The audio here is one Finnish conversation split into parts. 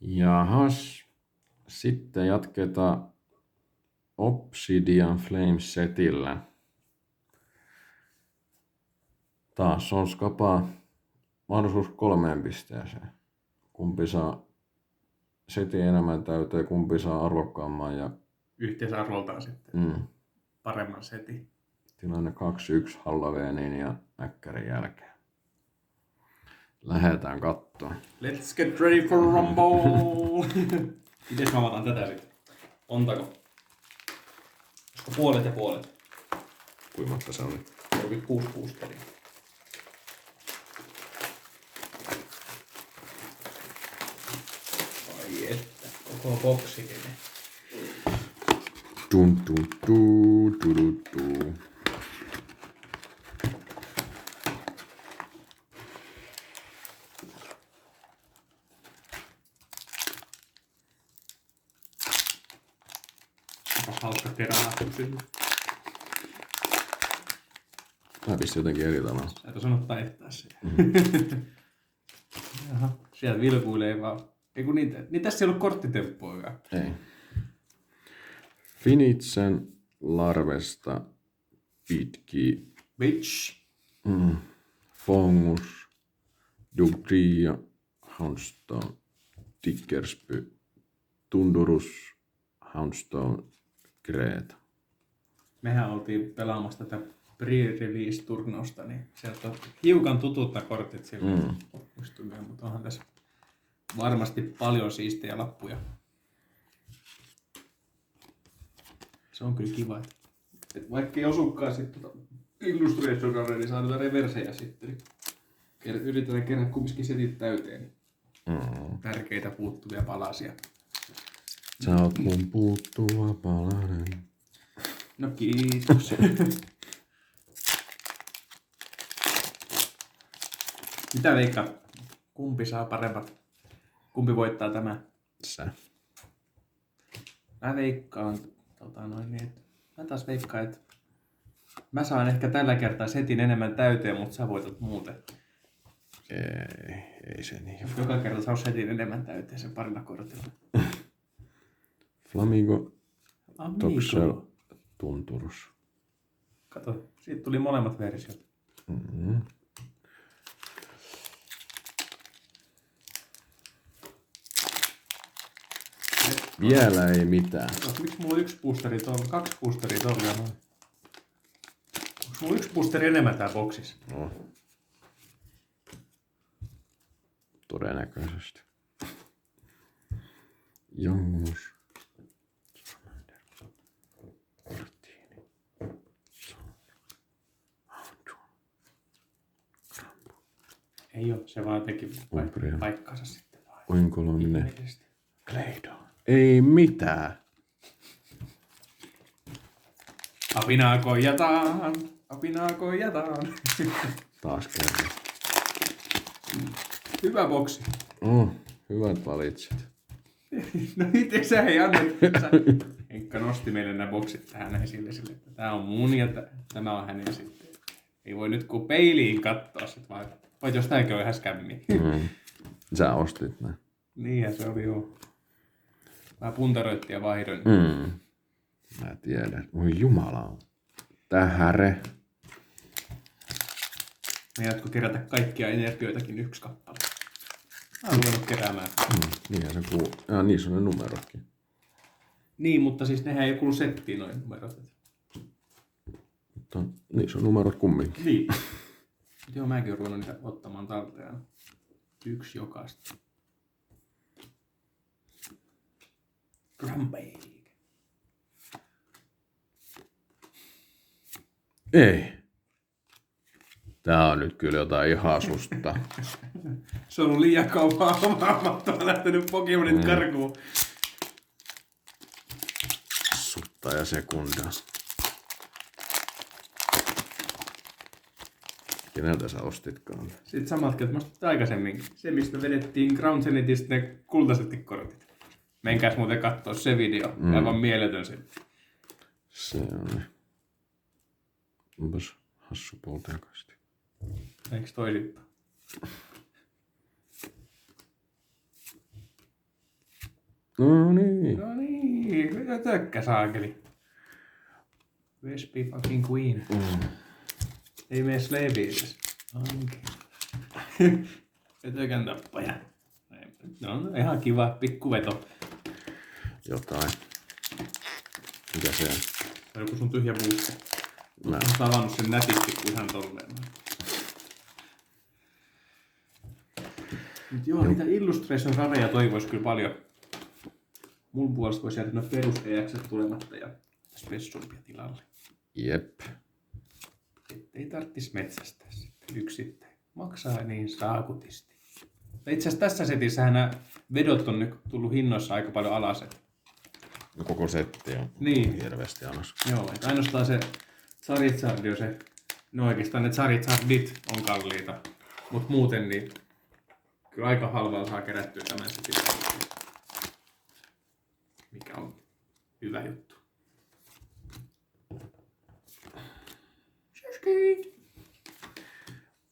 Jahas. Sitten jatketaan Obsidian Flames-setillä. Taas on skapaa mahdollisuus 3 pisteeseen. Kumpi saa setin enemmän täyteen, kumpi saa arvokkaamman ja Yhteisarvoltaan sitten paremman setin. Tilanne 2-1 Halloweenin ja Äkkärin jälkeen. Lähetään kattoon. Let's get ready for Rumble! Mites mä avataan tätä sitten? Montako? Olisiko puolet ja puolet? Kuinka monta se oli? 36 boosteria. Ai että, koko boksikin. Dun dun dun dun dun dun. Hauska kerää kysymys. Tää pisti jotenkin eri tavalla. Sä et osannut taittaa se. Jaha, sieltä vilkuilee vaan. Ei kun niin tässä ei ollut korttitemppuakaan. Ei. Finitsen larvesta pitki. Bitch. Fongus. Dugtria. Houndstone. Tickerspy. Tundurus. Houndstone. Greta. Mehän oltiin pelaamassa tätä pre-release-turnausta, niin sieltä on hiukan tutut nämä kortit sillä muistumia, mutta onhan tässä varmasti paljon siistejä lappuja. Se on kyllä kiva, että vaikka ei osukaan sitten Illustration Rare, niin saa noita reversejä sitten. Niin yritetään kerran kumminkin setit täyteen. Tärkeitä puuttuvia palasia. Sä oot mun puuttuva palanen. No kiitos. Mitä veikkaat? Kumpi saa parempat? Kumpi voittaa Sä. Mä veikkaan, mä taas veikkaan, että mä saan ehkä tällä kertaa setin enemmän täyteen, mutta sä voitat muuten. Ei se niin. Joka kerta saa setin enemmän täyteen sen parilla kortilla. Flamingo. Amigo. Toxel. Tunturus. Kato, siitä tuli molemmat versiot. Vielä ei mitään. Miksi mulla on 1 boosteri tuolla, 2 boosteria tuolla ja noin? Onko mulla 1 boosteri enemmän tää boksissa? No. Todennäköisesti. Jongus. Martini. Ei oo, se vaan teki paikkansa sitten. Oinkolominen. Kleido. Ei mitään. Apinaa koijataan, apinaa koijataan. Taas kerran. Hyvä boksi. Hyvät valitset. No itse sä ei anna. Henkka nosti meille nämä boksit tähän esille sille, että tää on mun ja tämä on hänen sitten. Ei voi nyt kun peiliin katsoa sit vaan, vai jos tääkin on ihan skämmi. Sä ostit nää. Niinhän se oli joo. Mä puntaroitin ja vaihdoin. Mä tiedän. Voi jumala. Tähäre. Meidätkö kerätä kaikkia energioitakin 1 kappale? Mä oon ruvennut keräämään. Niinhän se kuuluu. Ja niissä on ne numerotkin. Niin, mutta siis nehän ei kuulu settiin noin numerot. Mutta niissä on numerot kumminkin. Niin. Joo, mäkin oon ruvennut niitä ottamaan talteen. 1 jokaista. Grumbake. Ei. Tää on nyt kyllä jotain ihan susta. Se on ollut liian kauan avaamatta. Mä lähtenyt Pokemonit karkuun. Sutta ja sekunda. Keneltä sä ostitkaan? Sitten samat kertaa, mä ostin aikaisemmin. Se, mistä vedettiin Ground Zenithistä ne kultaiset kortit. Menkääs muuten kattoo se video. Aivan mieletön se. Se on. Onpas hassu polteakasti. Eiks toisinpäin? No niin. No niin, mitä tökkä saakeli. Vespi fucking queen. Ei mene sleevi edes. Okei. Tökän tappaja. No ihan kiva pikkuveto. Jotain. Mikä se on? Se on joku sun tyhjä booster. Mä Olet avannut sen nätisti kuin ihan tolleen. Mut joo, niitä Illustration rareja toivois kyllä paljon. Mun puolesta voisi jäädä perus EX tulematta ja spessumpia tilalle. Jep. Ettei tarttis metsästää sitten yksittäin. Maksaa niin saakutisti. Itse asiassa tässä setissähän nämä vedot on nyt tullut hinnoissa aika paljon alas. No koko setti on Niin. hirveästi alas. Joo, että ainoastaan se Charizard on se, no oikeastaan ne Charizardit on kalliita. Mut muuten niin kyllä aika halvalla saa kerättyä tämän setin. Mikä on hyvä juttu.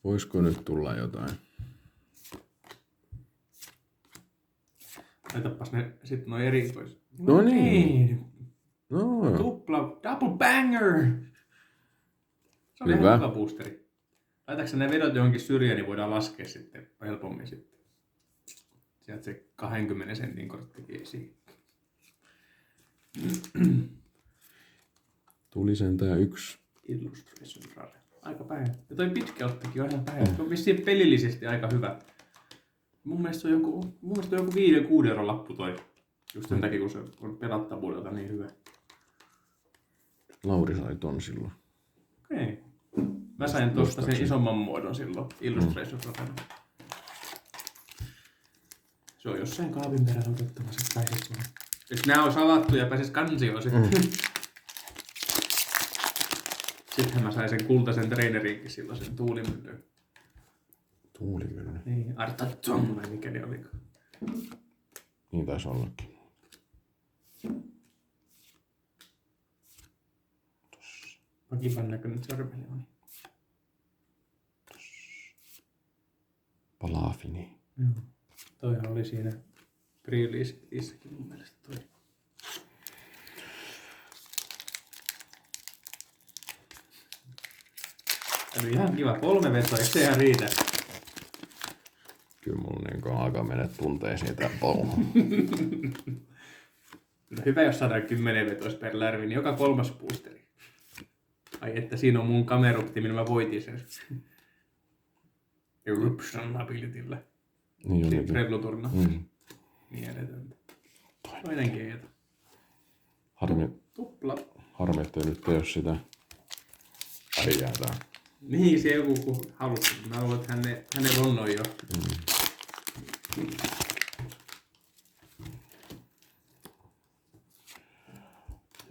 Voisiko nyt tulla jotain? Laitapas ne sit noin erikois. No niin. No. Tupla, double banger! Se on Hyvä. ihan hyvä boosteri. Laitatko ne vedot johonkin syrjään, niin voidaan laskea sitten helpommin sitten. Sieltä se 20 sentin korttikin esiin. Tuli sentään yksi. Illustration rare. Aika päin. Ja toi pitkä ottikin on ihan päin. Se on vissiin pelillisesti aika hyvä. Mun mielestä on joku 5-6 euron lappu toi. Just sen takia, kun se on pelattavuudelta niin hyvä. Lauri sai ton silloin. Okei. Mä sain tosta sen isomman muodon silloin. Illustration rare. Se on jossain kaapin perällä otettava, sit pääsis tuonne. Jos nää ois avattu ja pääsis kansioon sitten. Sittenhän mä sain sen kultaisen trainerinkin silloin, sen tuulimyllyn. Tuulimylly. Niin, Artatsong vai mikä ne oli. Niin taisi ollakin. Vakivan näköinen sormeli on. Palafini. Joo. Toihan oli siinä pre-releaseissäkin mun mielestä toi. Eli ihan kiva. 3 vetoa, eikö se ihan riitä? Kyllä mulla niin alkaa mennä tunteisiin tää polmu. No hyvä, jos saadaan 10 vetois per lärvi, niin joka 3. boosteri. Ai että siinä on mun kamerupti, millä mä voitin sen. Eruption abilityllä. Niin Sitten jotenkin. Revluturna. Niin edetöntä. Toinen keito. Tupla. Harmi, ettei nyt tee sitä äijää tää. Niin, se joku kun halusi. Mä luulen, että hänellä on noin jo.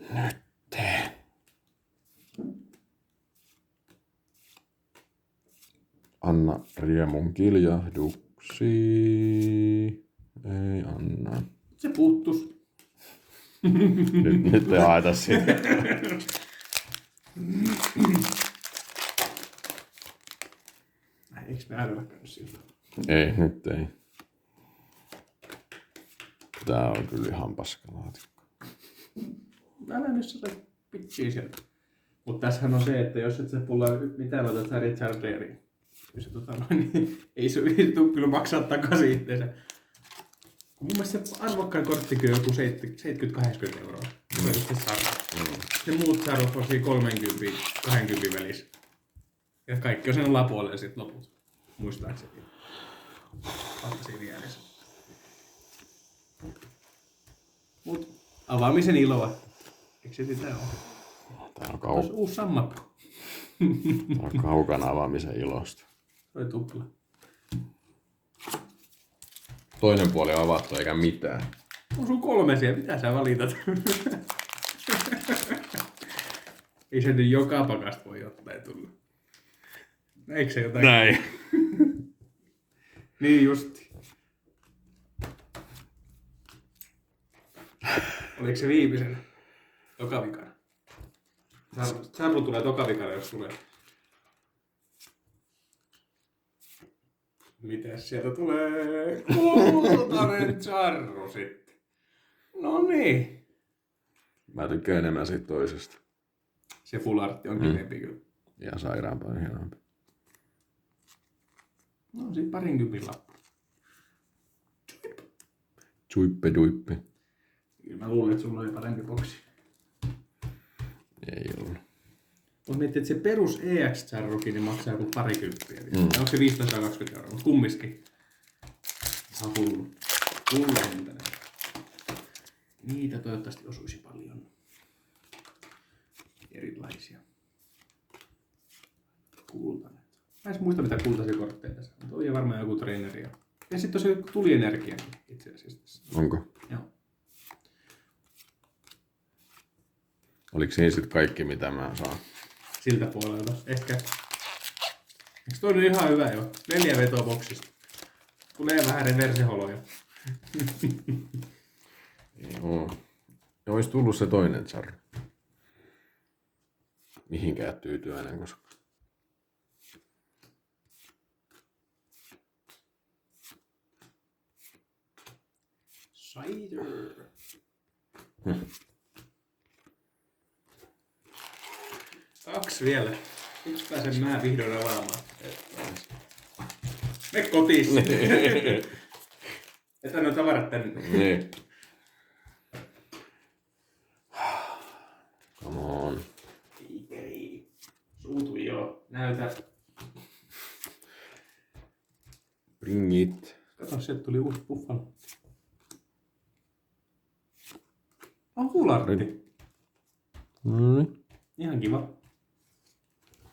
Nyt tee. Anna riemun kiljahduksia. Ei anna. Se puuttus. Nyt ei haeta sitä. Eikö me älyllä käynyt siltä? Ei, nyt ei. Tää on kyllä ihan paskalaatikko. Älä nyt sitä pitchiä sieltä. Mut tässähän on se, että jos et sä pulla mitään noita Charizarderia, niin ei se tule kyllä maksaa takaisin itseensä. Mun mielestä se arvokkain korttikin on joku 70-80 euroa. Se on just se sarja. Ne muut sarjat on siinä 30-20 välissä. Ja kaikki on sen alapuolella sit loput. Muistaakseni. Siinä mielessä. Mut avaamisen iloa. Eikö se sitä ole? Tää on, Tuossa uusi sammakko. Tää on kaukana avaamisen ilosta. Se oli tupla. Toinen puoli on avattu eikä mitään. On sun 3 siellä, mitä sä valitat? Ei se nyt joka pakasta voi jotain tulla. Eikö se jotain? Näin. Niin justi. Oliko se viimeisen tokavikana? Charru tulee tokavikana, jos tulee. Mitäs sieltä tulee? Kultainen Charru sitten. No niin. Mä tykkään enemmän siitä toisesta. Se full artti on kivempi kyllä. Ja sairaan paljon hienompi. No siinä 20 lappu. Chuippe duippe. Kyllä mä luulen, että sulla oli parempi boksi. Ei ollut. Mut miettii, että se perus EX-charrukin niin maksaa joku 20. Onko se 15-20 €? Mut kumminkin. Ihan hullu. Hullu hintainen. Niitä toivottavasti osuisi paljon. Erilaisia. Kultainen. Mä en muista mitä kultaisia kortteja tässä on. Toi on varmaan joku treeneri. Ja sitten tosiaan tulienergiakin itse asiassa tässä. Onko? Joo. Oliko siinä sit kaikki mitä mä saan? Siltä puolelta. Ehkä. Eikö toi nyt ihan hyvä jo? 4 vetoa boksista. Tulee vähän reverseholoja. Joo. Ja ois tullut se toinen charru. Mihinkään tyytyväinen, koska... Cider. Kaksi vielä. Yksi pääsen mä vihdoin avaamaan. Me kotiin. Jätän noin tavarat tänne. Niin. Come on. Ei. Suutu joo. Näytä. Bring it. Kato, sieltä tuli uusi buffalo. On hulartti. Mm. Ihan kiva.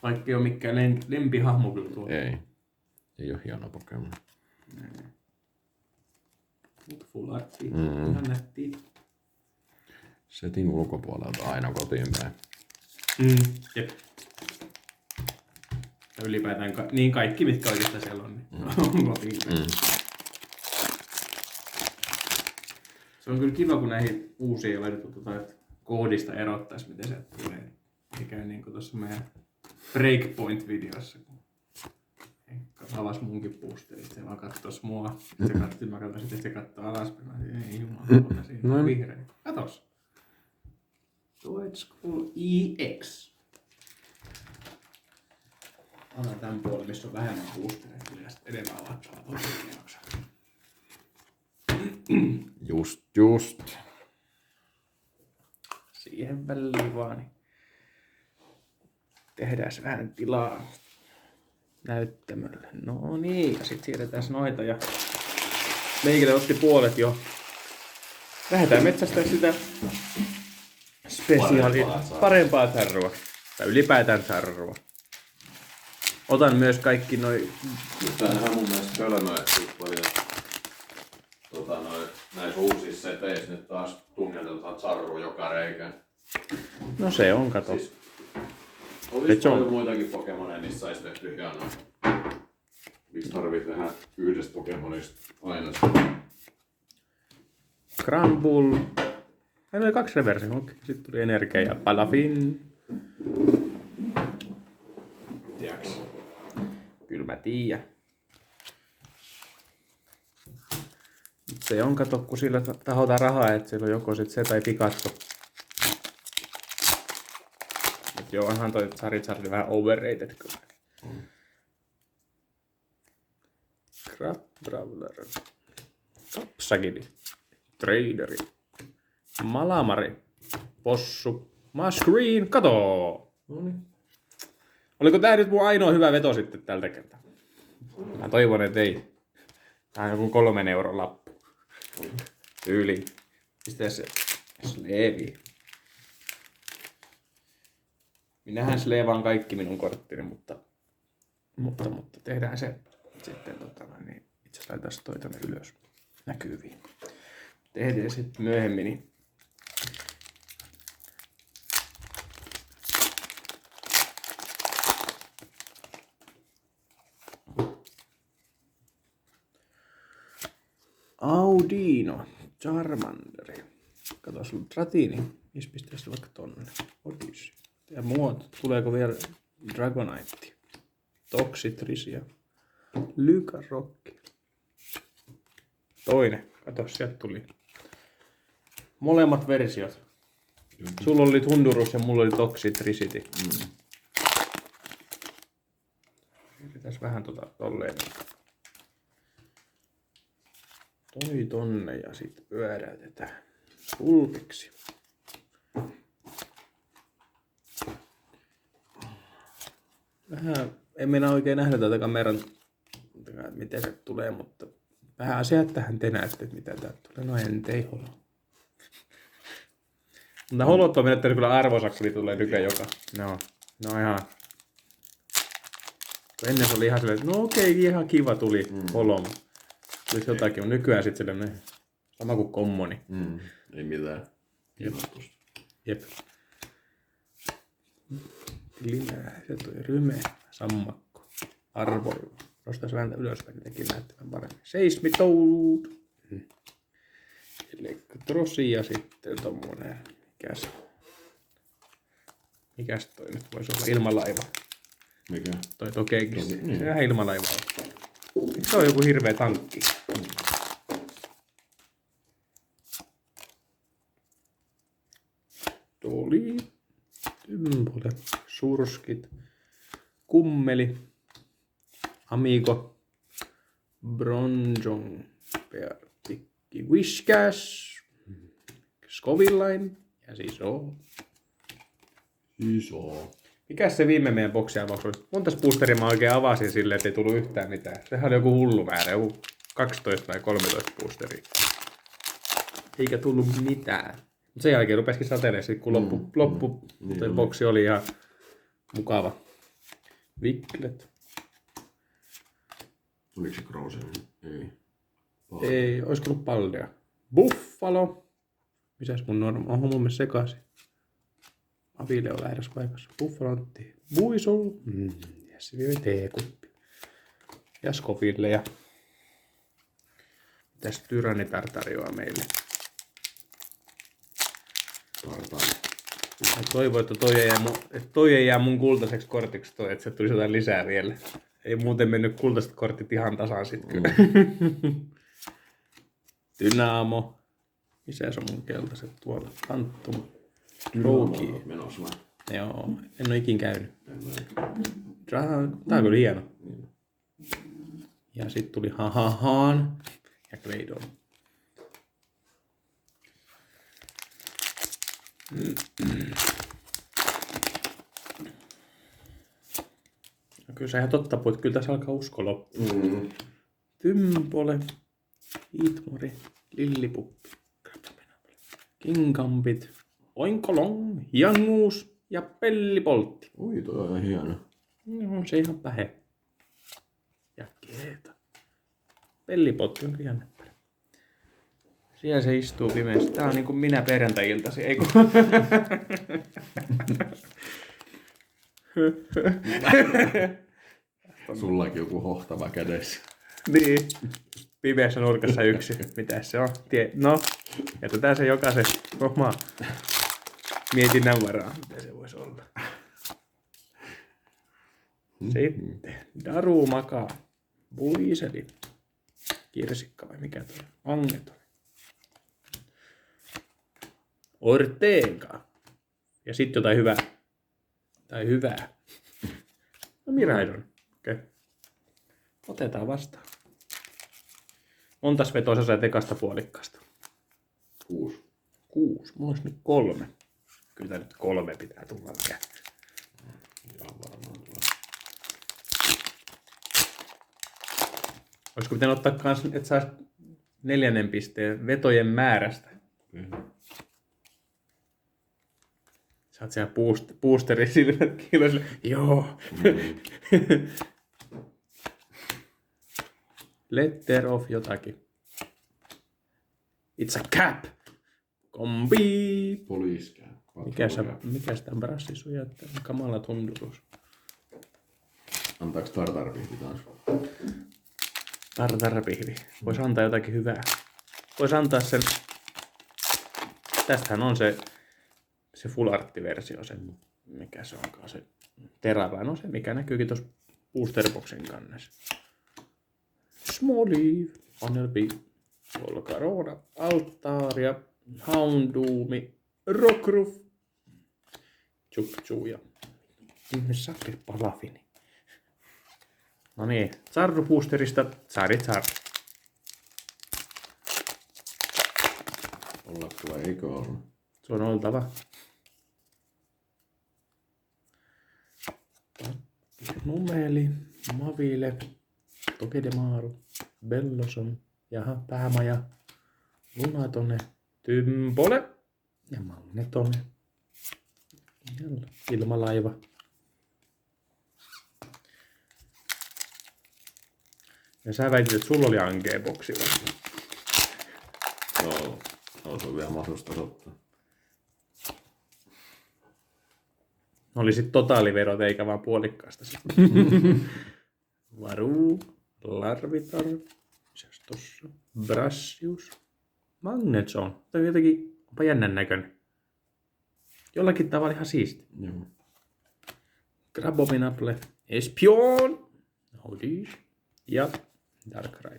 Vaikka ei ole mikään lempihahmo kyllä tuo. Ei. Ei oo hieno Pokemon. Mut full artti. Ihan nättiä. Setin ulkopuolelta aina kotiin päin. Jep. Ja ylipäätään niin kaikki mitkä oikeastaan siellä on, niin on kotiin päin. Se on kyllä kiva, kun näihin uusiin on laitettu koodista erottaisi, miten se tulee. Ei käy niin kuin tuossa meidän Breakpoint-videossa, kun Henkka avasi munkin boosterit, se vaan kattois mua. Sitten mä katsoin, että se kattoo alaspäin. Ei jumala, siinä on vihreä. Katos. Toetskul EX. Annan tän puolen, missä on vähemmän boostereita. Ja sitten edellä avataan tosi kierroksen. Just. Siihen väliin vaan, niin tehdään vähän tilaa näyttämölle. No niin, ja sitten siirretään noita ja meikille otti puolet jo. Lähdetään metsästään sitä parempaa charrua. Tai ylipäätään charrua. Otan myös kaikki noi... Tämähän mun mielestä kölmöä, että paljon näissä uusissa seteissä nyt taas tunnetetaan charru joka reikään. No se on, kato. Siis, olisi paljon muitakin Pokemoneja, niissä saisi tehty hienoa. Miksi tarvii tehdä yhdestä Pokemonista aina sitä? Granbull. Meillä oli 2 reversia. Sitten tuli energia ja Palafin. Tiedäks? Kyllä mä tiedän. Se on, kato, kun sillä tahotaan rahaa, että siellä on joko sit se tai Pikachu. Mut joo, onhan toi Charizard vähän overrated kyllä. Crab Brawler. Kapsakili. Traderi. Malamari. Possu. Muscreen. Kato! Noniin. Oliko tää nyt mun ainoa hyvä veto sitten tältä kertaa? Mä toivon, et ei. Tää on joku 3 € lappu. Tyyli. Pistää se sleevi. Minähän sleevaan kaikki minun korttini, mutta tehdään se sitten niin itse asiassa laitaan toi tonne ylös näkyviin. Tehdään sitten myöhemmin. Niin Audino, Charmanderi. Kato, sulla on Dratini. Missä pistää sitä vaikka tonne? Odyssey. Ja muoto. Tuleeko vielä Dragonite? Toxitrisia. Lycarokki. Toinen. Kato, sieltä tuli. Molemmat versiot. Sulla oli Thundurus ja mulla oli Toxtricity. Pitäis vähän tolleen. Toi tonne ja sit pyöräytetään pulpiksi. Vähän, en minä oikein nähdä tätä kameran, miten se tulee, mutta vähän asiat tähän te näette, että mitä täältä tulee. No en tei holo. Mutta holot on menettänyt kyllä arvosaksi, niin tulee nykyään joka. No ihan. Ennen se oli ihan silleen, että no okei, ihan kiva tuli holo. Tulisi jotakin, mutta nykyään sit silleen sama kuin kommoni. Ei mitään. Jep. Linää, se toi ryme, sammakko, arvoilu. Nostaisi vähän ylöspäin, nekin näyttävän paremmin. Seismitoud. Elektrosi ja sitten tommonen, mikäs toi nyt voisi olla, ilmalaiva. Mikä? Toi Togekiss. Se vähän ilmalaiva on. Eikö se ole joku hirveä tankki? Tuli. Tympole. Surskit. Kummeli. Amigo. Bronzong. Pikki Whiskas. Scovillain. Ja siis on. Iso. Mikäs se viime meidän boksiavaus oli? Montas boosteria mä oikein avasin silleen, ettei tullut yhtään mitään. Sehän oli joku hullu määrä, joku 12 tai 13 boosteria. Eikä tullut mitään. Mut sen jälkeen rupesikin satelemaan, sit kun loppu toi boksi oli ihan mukava. Viklet. Oliko se Krause? Ei. Ei, oisko ollut Paldea? Buffalo. Misäs mun onhan mun mielestä sekaisin. Avile on lähdössä paikassa. Buffalontti. Buisol. Ja se vielä teekuppi. Ja Scoville ja... Mitäs Tyrannitar tarjoaa meille? Mä toivon, että toi ei jää mun kultaiseksi kortiksi toi, että se tulisi jotain lisää vielä. Ei muuten mennyt kultaiset kortit ihan tasan sit kyllä. Dynamo. Missä se on mun keltaiset tuolla? Tantum. Ruuki. Joo, en oo ikin käynyt. Tää on kyllä hieno. Ja sit tuli Hahahaan ja Kleidon. No kyllä se ihan totta puhut, kyllä tässä alkaa usko loppu. Tympole, Itmori, Lillipuppi, Kinkampit, Oinkolong, Janguus ja Pellipoltti. Oi, toi on hieno. No, se ihan pähe. Ja Keeta. Pellipoltti on ihan näppärä. Siellä se istuu pimeässä. Tää on niinku minä perjantai-iltasi, ei kun... Sullakin joku hohtava kädessä. Niin. Pimeässä nurkassa yksi. Mitäs se on? No, jätetään se jokaisen oma mietinnän varaan, mitä se voisi olla. Sitten Daru makaa. Buiseli. Kirsikka vai mikä toi? Angeton. Ortega. Ja sitten jotain hyvää. Tai hyvää. No Miraidon. Okei. Otetaan vastaan. Montas vetoa sä sait ekasta puolikkaasta? 6. 6. Mulla olisi nyt 3. Kyllä tää nyt 3 pitää tulla vielä. Ihan varmaan tulee. Olisiko pitänyt ottaa kans, että sais 4. pisteen vetojen määrästä? Sä oot siellä boosterin silmät kiiloisille. Joo. Letter of jotakin. It's a cap. Kombi. Poliiskää. Mikä sitä brassi sujattaa? Kamala Thundurus. Antaaks tartarpihti taas? Tartarpihvi. Vois antaa jotakin hyvää. Vois antaa sen... Tästähän on se full artti-versio. Se, mikä se onkaan se terävä. No se mikä näkyykin tuossa boosterboxin kannessa. Smoliv. Panel B. Volcarona. Altaria. Houndoomi, Rockruff, Chukchu ja Sakri Palafini. No niin, Zarru Boosterista Charizard. Ollako vai eikö ollut? Se on oltava. Numeli, Mavile, Togedemaru, Belloson, jaha, Päämaja, Lunatone, Tympole ja Magnetone. Ilmalaiva. Ja sä väitit, että sulla oli Angeboksi vasta. Joo. Se on vielä mahdollista ottaa. Oli sit totaaliverot eikä vaan puolikkaasta sit. Varu, Larvitar, mitäs tossa? Brassius, Magnetson. Tämä on jotenkin, onpa jännän näköinen. Jollakin tavalla ihan siisti. Joo. Crabominable, Espion, Audis ja Darkrai.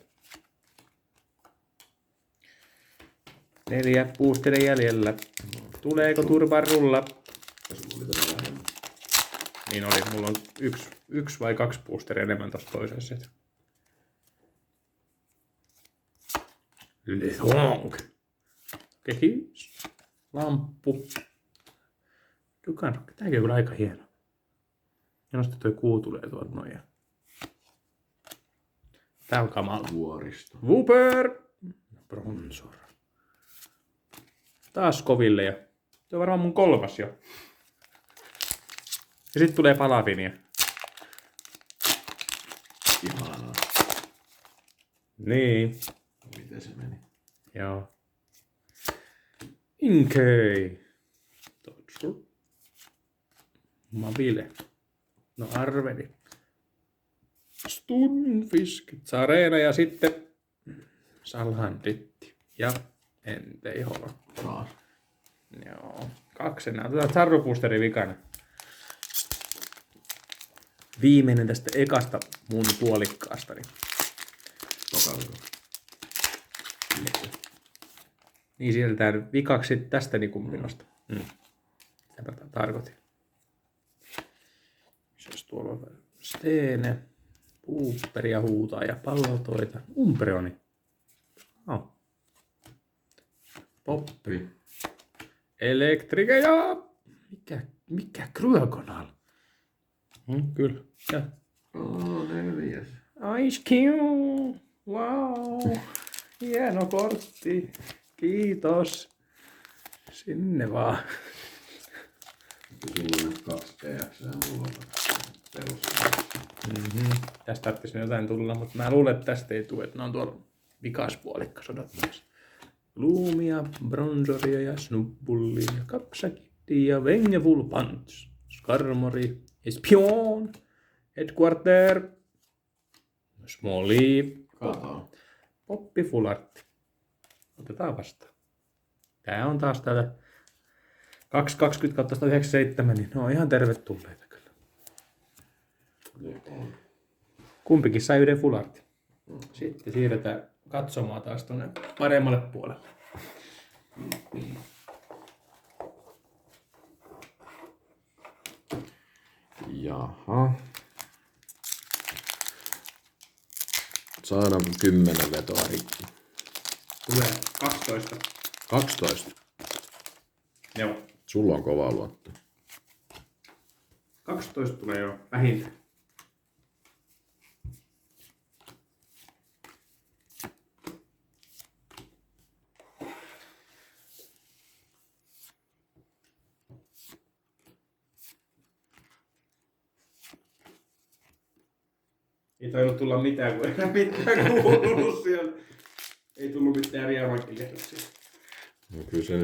4 boosteria jäljellä. Tuleeko turvan rulla? Tässä oli tätä vähemmän. Niin oli, mulla on yksi vai 2 boosteria enemmän tossa toisessa. Lethong. Kehys. Lamppu. Dukanrokki. Tääkin on kyllä aika hieno. Ja sitten toi kuu tulee tuolta noin. Tää on kamala. Vuoristo. Wooper. Bronzor. Taas koville ja se on varmaan mun 3. jo. Ja sit tulee Palafinia. Ihanaa. Niin. Miten se meni? Joo. Inkei. Totsu. Mavile. No Arveli. Stunfisk. Sarena ja sitten Salhanditti. Ja Enteihola. Taas. Joo. 2 enää. Otetaan Zarru Boosteri vikana. Viimeinen tästä ekasta mun puolikkaasta. Tokaliko. Niin siirretään vikaksi tästä niin kuin minusta. Sitä mä tarkoitin. Mitäs tuolla on? Steene, Puupperia huutaa ja pallotoita. Umbreoni. Oh. Poppi. Elektrike ja... Mikä Kryogonal? Kyllä. Ja. 4. Ice Cube. Wow. Hieno kortti. Kiitos. Sinne vaan. Sulla on 2 TX ja mulla on perussa. Tästä tarvitsisi jotain tulla, mutta mä luulen, että tästä ei tule, että ne on tuolla vikaspuolikkas odottamassa. Luumia, Bronzoria ja Snubbullia ja Kapsakittia ja Vengeful Punch, Skarmori, Espion, Headquarter, Smolly, Kato. Poppi Fulartti. Otetaan vastaan. Tää on taas täällä 220/197, niin ne on ihan tervetulleita kyllä. Niin on. Kumpikin sai yhden Fulartin. Sitten siirretään katsomaan taas tuonne paremmalle puolelle. Jaha. Saadaanko 10 vetoa rikki? Tulee 12. 12. Joo. Sulla on kova luotto. 12 tulee jo vähintään. Ei tainnut tulla mitään, kun enää mitään kuulunut siellä. Ei tullut mitään riemakiljahduksia. No kyllä sen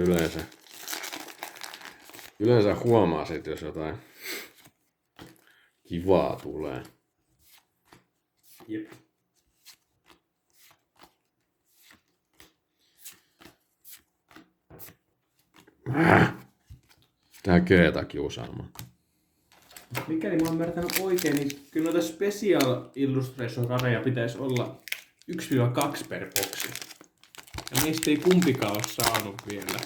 yleensä huomaa sit, jos jotain kivaa tulee. Jep. Tää Keeta kiusaamaan. Mikäli mä oon ymmärtänyt oikein, niin kyllä noita Special Illustration raneja pitäisi olla 1-2 per boksi. Ja meistä ei kumpikaan ole saanut vielä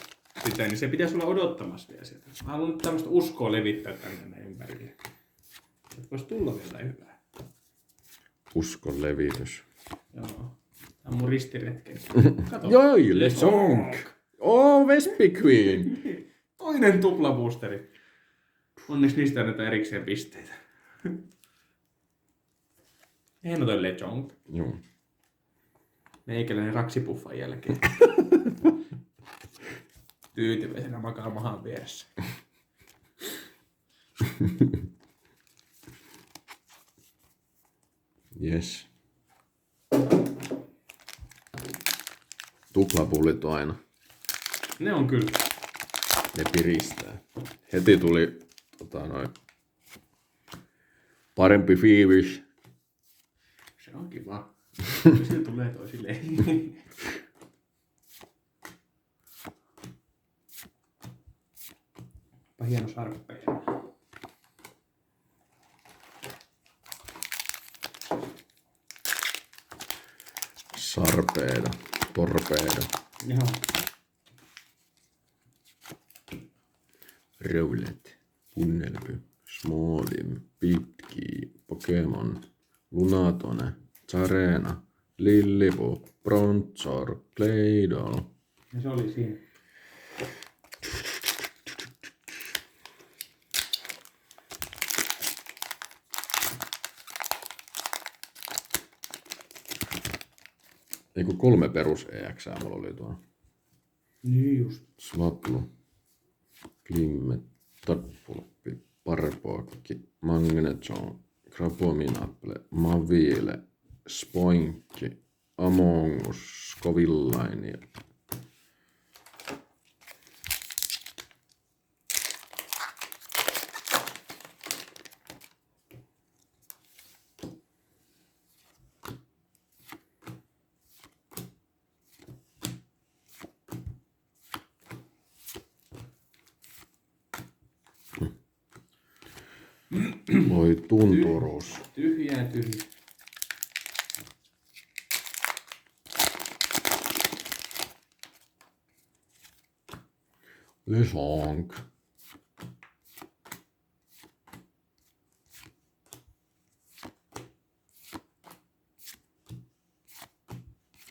sitä, niin se pitäisi olla odottamassa vielä sieltä. Mä haluan nyt tämmöistä uskoa levittää tänne ympärille. Että voisi tulla vielä hyvää. Uskon levitys. Joo. Tämä on mun ristiretken. Kato. Joi, Le Sonk! Oh, Vespi Queen! Toinen tuplaboosteri. Onneksi niistä annetaan erikseen pisteitä. Hieno toi Lechonk. Joo. Meikäläinen raksipuffan jälkeen. Tyytyväisenä makaa mahan vieressä. Yes. Tuplapullit on aina. Ne on kyllä. Ne piristää. Heti tuli parempi fiilis. Se on kiva. Se tulee toisilleen. Hieno sarppeja. Sarpeeda. Torpeeda. Joo. Rowlet. Punnelpy. Smoolim. Pitki. Pokemon. Lunatone. Zarena. Lillipu. Bronzor. Claydol. Ja se oli siinä. Eiku 3 perus EX mulla oli tuo. Niin just. Swaplu. Klimme. Tappulppi. Parpoakki. Magnezone. Crapominapple. Mavile. Spoinkki. Amongus. Skovillaini. Voi tunturus. Tyhjää tyhjää. Le Sonk.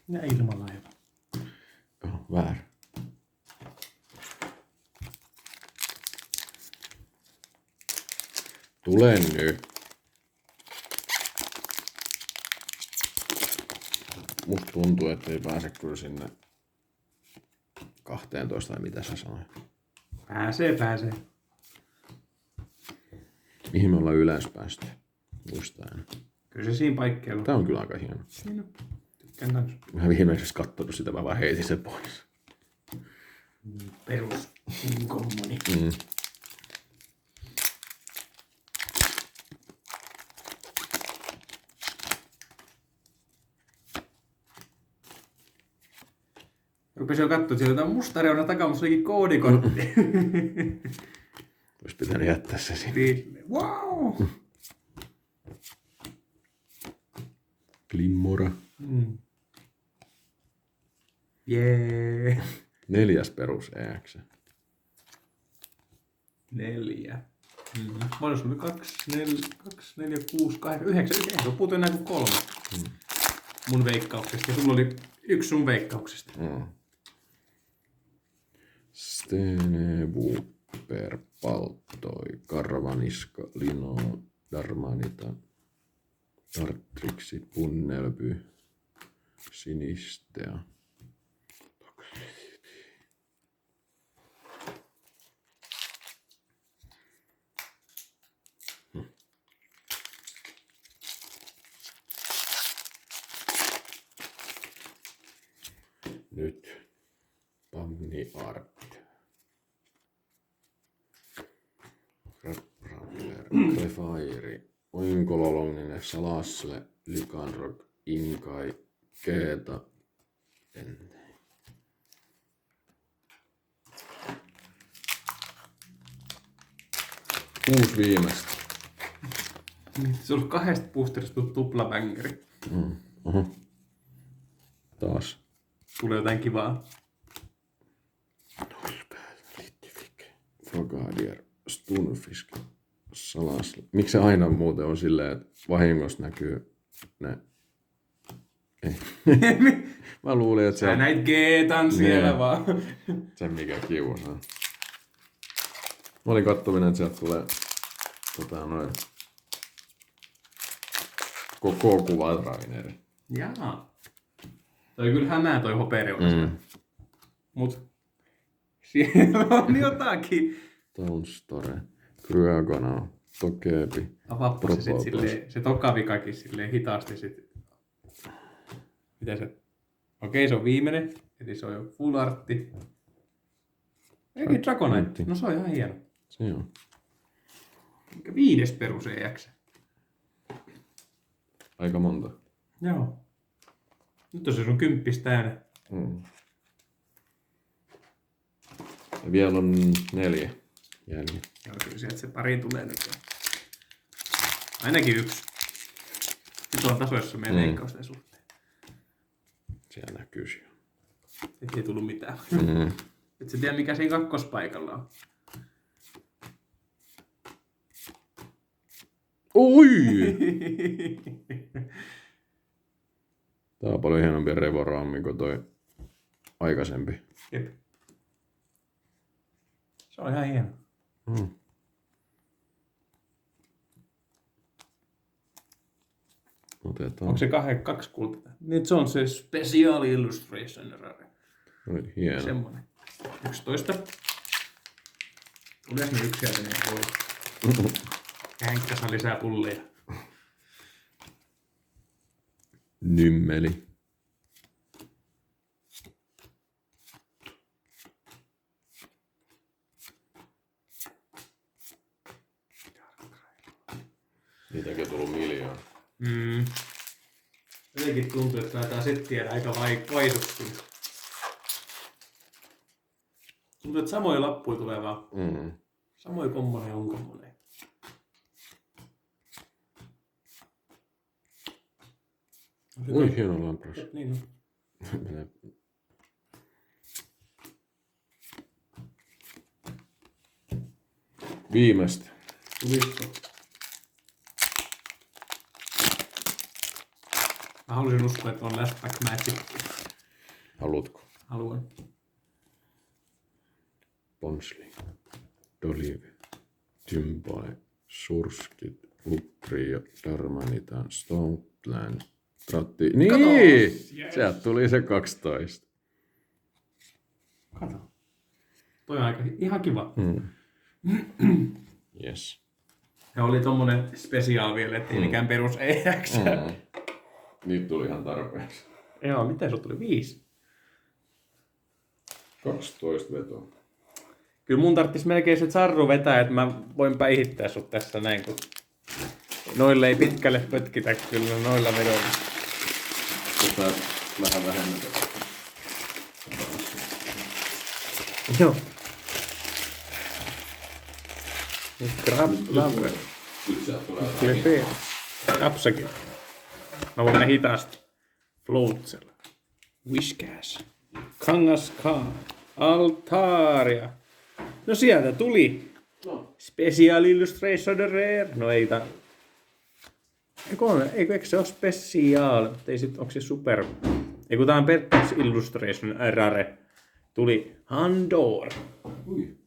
Ja ilmalaiva. Joo, väärä. Tule nyt. Musta tuntuu, että ei pääse kyllä sinne 12 tai mitä sä sanoit. Pääsee. Mihin me ollaan yleensä päästy? Muistaen. Kyllä se siinä paikkeilla on. Tää on kyllä aika hieno. Niin on. Tykkään kans. Mä viimeisessä kattonut sitä, mä vaan heitin sen pois. Perus kommuni. Mm. Rupesin jo katsoa, että siellä on musta reuna takaa, mutta se olikin koodikortti. Olisi pitänyt jättää se sinne. Wow! Glimmora. Jee. 4. perus EX. 4. Paljon sulla oli 2, 4, 6, 8, 9. Ei se puhuttu enää kuin 3. Mun veikkauksesta. Ja sulla oli 1 sun veikkauksesta. Stenebu. Perpaltoi. Karvaniska. Lino. Darmanita. Tartriksi. Punnelpy. Sinistea. Nyt. Pamni Art. Rapper. Clefairy. Oinkololonginen. Salasle. Lycanrock. Inkai. Keeta. Entei. 6 viimeistä. Se on ollut 2 boosterista tullut tuplabängeri. Oho. Taas. tulee jotain kivaa. Frogadier, Stunfisk, Salas. Miksi se aina muuten on silleen, että vahingossa näkyy ne... Ei. Mä luulin, että se Sä on näit Geetan siellä Nee. vaan. se, mikä kiusaa. Mä olin kattominen, että sieltä tulee noin koko kuvatraineri. Jaa. Toi kyllä hämää toi hopereuna. Mut siellä on jotakin. Townstore, Kryagonal, Tokepi. Avaappa se sit Propotos. silleen, se tokavikakin silleen hitaasti sit. Miten se? Okei, se on viimeinen. Eli se on jo full artti. Eikin Dragonite. No se on ihan hieno. Se on. Mikä 5. perus EX. Aika monta. Joo. Nyt on se sun 10 täynnä. Ja vielä on 4 jäljellä. Joo, kyllä sieltä se pari tulee nyt. Ainakin 1. Nyt on tasoissa meidän leikkausten suhteen. Siellä näkyy siellä. Et ei tullut mitään. Et sä tiedä mikä siinä kakkospaikalla on. Oi! Tää on paljon hienompi revoraammi kuin toi aikaisempi. Jep. Se on ihan hieno. Otetaan. Onko se 2 kultaa? Nyt se on se Special Illustration Rare. Oli hieno. Semmonen. 11. Tuleeko ne 1 sieltä niin voi? Känkkäs on lisää pulleja. Nymmeli. Niitäkin on tullut miljoona. Jotenkin tuntuu, että taitaa settiä aika vaisuttua. Tuntuu, että samoja lappuja tulee vaan. Samoja kommonen on kommonen. Oi, hieno lampras. Niin on. Viimeistä. Tulisiko? Mä halusin uskoa, että on last back match. Haluatko? Haluan. Ponsli, Dolive, Tympai, Surskit, Utrio, Darmanitan, Stoneland, Tratti. Niin! Yes. Sieltä tuli se 12. Kato. Toi on aika ihan kiva. Yes. Ja oli tommonen special vielä, ettei mikään perus EX. Niitä tuli ihan tarpeeksi. Joo, miten sut tuli 5? 12 vetoa. Kyllä mun tarttis melkein se charru vetää, että mä voin päihittää sut tässä näin, kun noille ei pitkälle pötkitä kyllä noilla vedoilla. Tätä vähän vähemmän. Joo. Grab. Nyt sieltä tulee Klepe. Kapsakin. Mä voin mennä hitaasti. Floatsella. Whiskas. Kangaskaan. Altaria. No sieltä tuli. Special Illustration Rare. No ei tää. Eikö se ole special? Ei sit, onko se super? Eiku tää on periaatteessa Illustration Rare. Tuli Handor. Ui.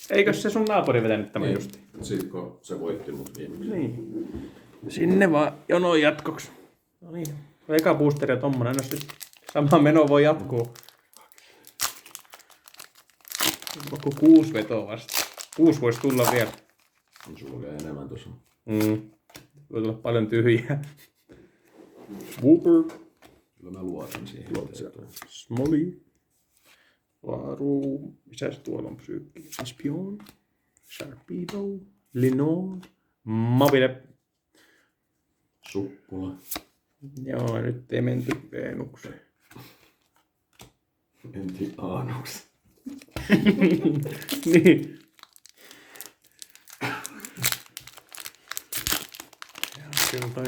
Eikö se sun naapuri vetänyt tämän justi? Sitten kun se voitti mut viimeksi. Niin. Sinne vaan jonon jatkoksi. No niin. Eka boosteri ja tommonen. No sit sama meno voi jatkuu. Onko 6 vetoa vasta? 6 voisi tulla vielä. Sulla käy enemmän tossa. Voi tulla paljon tyhjää. Wooper. Kyllä mä luotan siihen. Smolly. Varu. Missä se tuolla on psyykki? Espion. Sharpedo. Linon. Mabile. Sukkula. Joo, nyt ei menty Venukseen. Enti Aanuks. Niin. Joo, kyllä toi